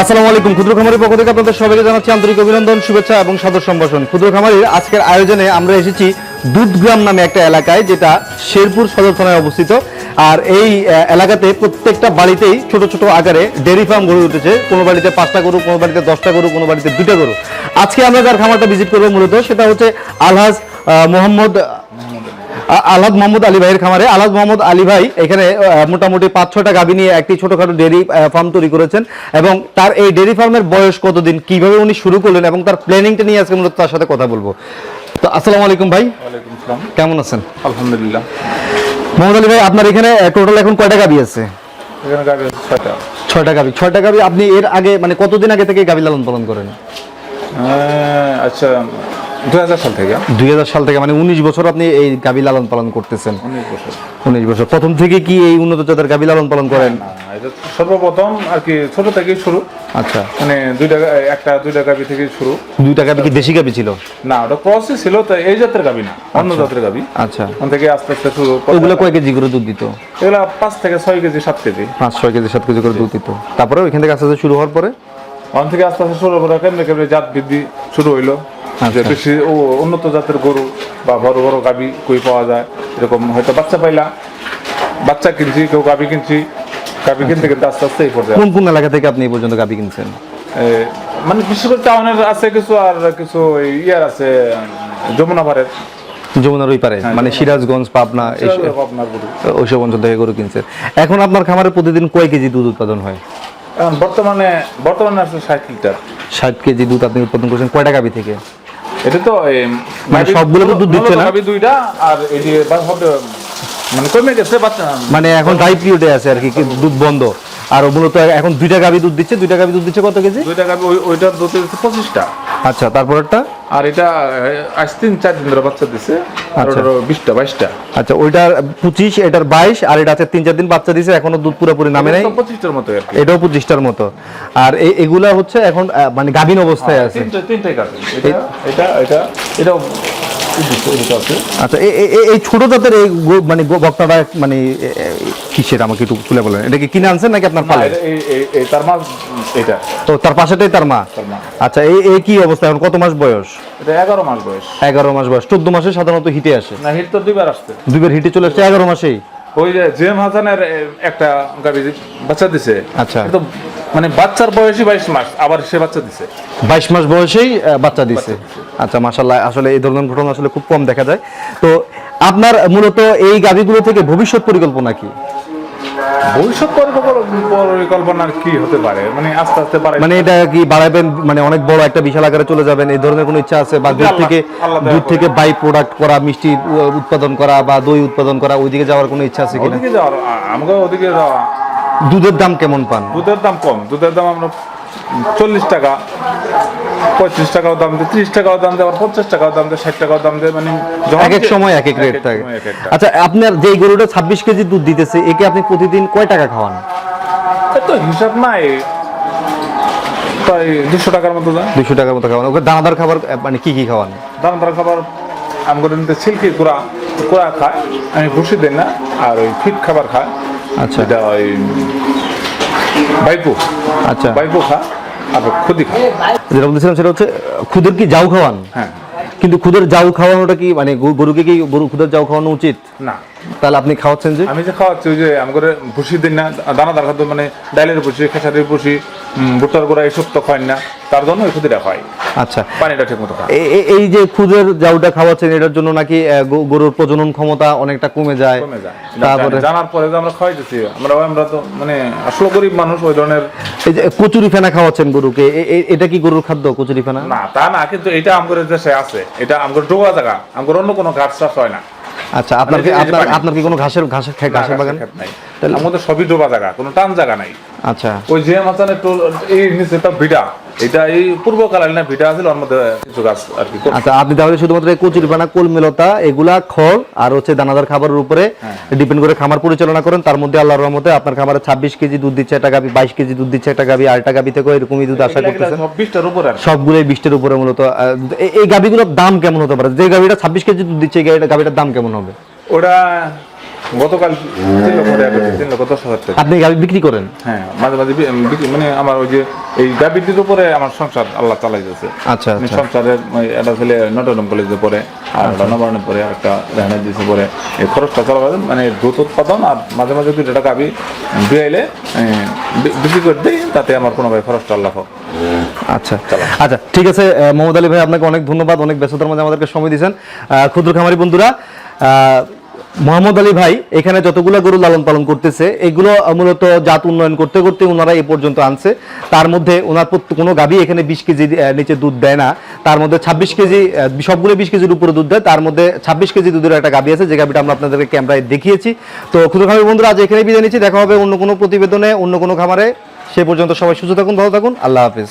আসসালামু আলাইকুম। ক্ষুদ্র খামারের পক্ষ থেকে আপনাদের সবাইকে জানাচ্ছি আন্তরিক অভিনন্দন, শুভেচ্ছা এবং সাদর সম্ভাষণ। ক্ষুদ্র খামারের আজকের আয়োজনে আমরা এসেছি দুধগ্রাম নামে একটা এলাকায়, যেটা শেরপুর সদর থানায় অবস্থিত। আর এই এলাকাতে প্রত্যেকটা বাড়িতেই ছোট ছোট আকারে ডেয়ারি ফার্ম গড়ে উঠেছে। কোনো বাড়িতে 5টা গরু, কোনো বাড়িতে 10টা গরু, কোনো বাড়িতে 2টা গরু। আজকে আমরা যার খামারটা ভিজিট করবো মূলত সেটা হচ্ছে আলহাজ মোহাম্মদ আলী ভাইয়ের খামারে। আলহাজ মোহাম্মদ আলী ভাই এখানে মোটামুটি 5-6টা গাভী নিয়ে একটি ছোটখাটো ডেয়ারি ফার্ম তৈরি করেছেন, এবং তার এই ডেয়ারি ফার্মের বয়স কতদিন, কিভাবে উনি শুরু করলেন এবং তার প্ল্যানিংটা নিয়ে আজকে মূলত তার সাথে কথা বলবো। তো আসসালামু আলাইকুম ভাই। ওয়ালাইকুম আসসালাম। কেমন আছেন? আলহামদুলিল্লাহ। মোহাম্মদ আলী ভাই, আপনার এখানে টোটাল এখন কয়টা গাভী আছে? এখানে গাভী আছে 6টা। 6টা গাভী। আপনি এর আগে মানে কতদিন আগে থেকে গাভী লালন পালন করেন? আচ্ছা, 2000 সাল থেকে। 2000 সাল থেকে, মানে 19 বছর আপনি এই গাভী লালন পালন করতেছেন। 19 বছর। প্রথম থেকে কি এই উন্নত জাতের গাভী লালন পালন করেন? এটা সর্বপ্রথম আর কি ছোট থেকেই শুরু। আচ্ছা, মানে দুইটা গাভী থেকে শুরু। 2টা গাভী কি দেশি গাভী ছিল? না, ওটা ক্রসই ছিল, তো এই জাতের গাভী না, অন্য জাতের গাভী। আচ্ছা, ওখান থেকে আস্তে আস্তে শুরু। ওগুলো কয় কেজি করে দুধ দিত? এগুলা 5 থেকে 6 কেজি 7 কেজি। 5-6 কেজি 7 কেজি করে দুধ দিত। তারপরে ওইখান থেকে আস্তে আস্তে শুরু হওয়ার পরে ওখান থেকে আস্তে আস্তে শুরু করে কেমনে কেমনে জাত বৃদ্ধি শুরু হইলো। যে বেশি উন্নত জাতের গরু বা বড় বড় গাভী কই পাওয়া যায়, এরকম হয়তো বাচ্চা কিনছি, কেউ গাভী কিনছি। গাভী কিনতে কিনতে আস্তে আস্তে এই পর্যায়ে। কোন কোন এলাকা থেকে আপনি এই পর্যন্ত গাভী কিনছেন? মানে বিশেষ করে টাউনের আছে কিছু, আর কিছু ইয়ার আছে যমুনাপাড়ের। যমুনার ওই পারে, মানে সিরাজগঞ্জ, পাবনা, ওইসব অঞ্চল থেকে গরু কিনছেন। এখন আপনার খামারে প্রতিদিন কয় কেজি দুধ উৎপাদন হয়? এখন বর্তমানে আছে 60 লিটার। 60 কেজি দুধ আপনি উৎপাদন করছেন কয়টা গাভী থেকে? এটা তো মানে সবগুলো তো দুধ দিচ্ছে না? গাভী 2টা, আর এই যে মানে কমে গেছে বাচ্চা, মানে এখন ড্রাই পিরিয়ডে আছে আর কি, দুধ বন্ধ। আর মূলত এখন 2টা গাভী দুধ দিচ্ছে। 2টা গাভী দুধ দিচ্ছে কত কেজি? 2টা গাভী, ওইটার দুধ হচ্ছে 25টা। আচ্ছা, তারপরটা? আর এটা আজ 3-4 দিন ধরে বাচ্চা দিছে, আর ওটার 20টা 22টা। আচ্ছা, ওইটার 25, এটার 22, আর এটা আছে 3-4 দিন বাচ্চা দিছে, এখনো দুধ পুরোপুরি নামে নাই। 25টার মতো আর কি। এটাও 25টার মতো। আর এগুলা হচ্ছে এখন মানে গাভীন অবস্থায় আছে। তিনটাই গাভী। এটা আচ্ছা, এই ছোট জাতের এই মানে বকনাটা মানে কিসের, আমাকে একটু খুলে বলেন। এটা কি কিনে আনছেন নাকি আপনার পালে? এই তার মা, এটা তো তার পাশেটাই তার মা। আচ্ছা, এই কি অবস্থা, এখন কত মাস বয়স? এটা 11 মাস বয়স। 11 মাস বয়স। 14 মাসে সাধারণত হিটে আসে না, হিট তো 2বার আসছে। 2বার হিটে চলে আসছে 11 মাসেই। ওই যে জেম হাসানের একটা গাভী বাচ্চা দিছে। আচ্ছা, তো মানে বাচ্চার বয়সই 22 মাস, আবার সে বাচ্চা দিছে 22 মাস বয়সেই বাচ্চা দিছে। আচ্ছা, মাশাআল্লাহ। আসলে এই ধরনের ঘটনা আসলে খুব কম দেখা যায়। তো আপনার মূলত এই গাভীগুলো থেকে ভবিষ্যৎ পরিকল্পনা কি? ভবিষ্যৎ পরিকল্পনা কি হতে পারে, মানে আস্তে আস্তে পারে, মানে এটা কি বাড়াবেন, মানে অনেক বড় একটা বিশাল আকারে চলে যাবেন, এই ধরনের কোনো ইচ্ছা আছে? বা দুধ থেকে বাই প্রোডাক্ট করা, মিষ্টি উৎপাদন করা বা দই উৎপাদন করা, ওইদিকে যাওয়ার কোনো ইচ্ছা আছে কিনা? ওদিকে যাওয়ার, আমাকে ওদিকে যাওয়া। দুধের দাম কেমন পান? দুধের দাম কম। দুধের দাম আমরা 40 টাকা, 35 টাকাও দাম দেয়, 30 টাকাও দাম দেয়, আবার 50 টাকাও দাম দেয়, 60 টাকাও দাম দেয়। মানে এক এক সময় এক এক রেট থাকে। আচ্ছা, আপনার যে গরুটা 26 কেজি দুধ দিতেছে, একে আপনি প্রতিদিন কয় টাকা খাওয়ান? তো হিসাব নাই, প্রায় 200 টাকার মতো দেয়। 200 টাকার মতো খাওয়ান। ওকে দানাদার খাবার মানে কি কি খাওয়ান? দানাদার খাবার আমাদের নিতে সিল্কি কুড়া খায়, আমি ভুসি দেই না। আর ওই ফিট খাবার খায়। আচ্ছা, এটা ওই বাইপো। আচ্ছা, বাইপো খায় আর খুদি খায়। যেটা বলছিলাম সেটা হচ্ছে খুদের কি জাউ খাওয়ান? হ্যাঁ। কিন্তু খুদের জাউ খাওয়ানোটা কি মানে গরুকে কি খুদের জাউ খাওয়ানো উচিত না? তাহলে আপনি খাওয়াচ্ছেন যে? আমি যে খাওয়াচ্ছি ওই যে আমাদের ভুসি দিন না, দানাদার খাদ্য, মানে ডাইলের ভুসি, খেসারির ভুসি, ভুট্টার গোড়া, এইসব তো খায় না, তার জন্য ওই খুদিটা খায়। আচ্ছা, পানিটা ঠিক মতো খায়। এই যে খুদের জাউটা খাওয়াচ্ছেন, এটার জন্য নাকি গরুর প্রজনন ক্ষমতা অনেকটা কমে যায়। তারপরে জানার পরে যে আমরা খাওয়াইতেছি, আমরা তো মানে আসলে গরিব মানুষ, ওই ধরনের। এই যে কচুরি ফেনা খাওয়াচ্ছেন গরুকে, এটা কি গরুর খাদ্য কচুরি ফেনা? না, তা না, কিন্তু এটা আমাদের দেশে আছে, এটা আমাদের ডোবা জায়গা, আমাদের অন্য কোনো ঘাস চাষ হয় না। আচ্ছা, আপনার কি কোনো ঘাসের বাগান নাই? আমাদের সবই ডোবা জায়গা, কোনো টান জায়গা নাই। আচ্ছা, ওই যে মাচানে এই নিচে তো ভিটা, এটা এই পূর্বকালীন ভিটা আছে, ওর মধ্যে কিছু গাছ আর কি। আচ্ছা, আপনি তাহলে শুধুমাত্র কচুরি পানা, কলমিলতা, এগুলা খড় আর হচ্ছে দানাদার খাবারের উপরে ডিপেন্ড করে খামার পরিচালনা করেন। তার মধ্যে আল্লাহর রহমতে আপনার খামারে 26 কেজি দুধ দিচ্ছে একটা গাভী, 22 কেজি দুধ দিচ্ছে একটা গাভী, আরেকটা গাভী থেকে এরকমই দুধ আশা করতেছেন। 20টার উপরে, সবগুলোই 20টার উপরে মূলত। এই গাভীগুলোর দাম কেমন হতে পারে? যে গাভীটা 26 কেজি দুধ দিচ্ছে, এই গাভীটার দাম কেমন হবে? ওটা গতকাল 3 লক্ষ টাকা পেয়েছি, 3 লক্ষ 10,000 টাকা। আপনি গাভী বিক্রি করেন? হ্যাঁ, মাঝে মাঝে মানে আমার ওই যে এই গাভীটির উপরে আমার সংসার আল্লাহ চালাইতেছে। আচ্ছা আমি আচ্ছা সংসারের একটা ছেলে নটরডেম কলেজে পড়ে, আর একটা নবান্নে পড়ে, আর একটা রেহানা দিয়েছে পড়ে। এই খরচটা চালাবেন মানে দুধ উৎপাদন, আর মাঝে মাঝে 2 টাকা গাভী দুয়াইলে বিক্রি করে দিই, তাতে আমার কোনো ভাই খরচটা আল্লাহ হোক। আচ্ছা আচ্ছা, ঠিক আছে মোহাম্মদ আলী ভাই, আপনাকে অনেক ধন্যবাদ, অনেক ব্যস্ততার মধ্যে আমাদেরকে সময় দিয়েছেন। ক্ষুদ্র খামারি বন্ধুরা, মোহাম্মদ আলী ভাই এখানে যতগুলো গরু লালন পালন করতেছে, এগুলো মূলত জাত উন্নয়ন করতে করতে ওনারা এই পর্যন্ত আনছে। তার মধ্যে ওনার কোনো গাভী এখানে 20 কেজি নিচে দুধ দেয় না, তার মধ্যে 26 কেজি, সবগুলো 20 কেজির উপরে দুধ দেয়। তার মধ্যে 26 কেজি দুধের একটা গাভী আছে, যে গাভীটা আমরা আপনাদেরকে ক্যামেরায় দেখিয়েছি। তো ক্ষুদ্র খামারি বন্ধুরা, আজ এখানে বিদায় নিচ্ছি, দেখা হবে অন্য কোনো প্রতিবেদনে, অন্য কোনো খামারে। সে পর্যন্ত সবাই সুস্থ থাকুন, ভালো থাকুন, আল্লাহ হাফেজ।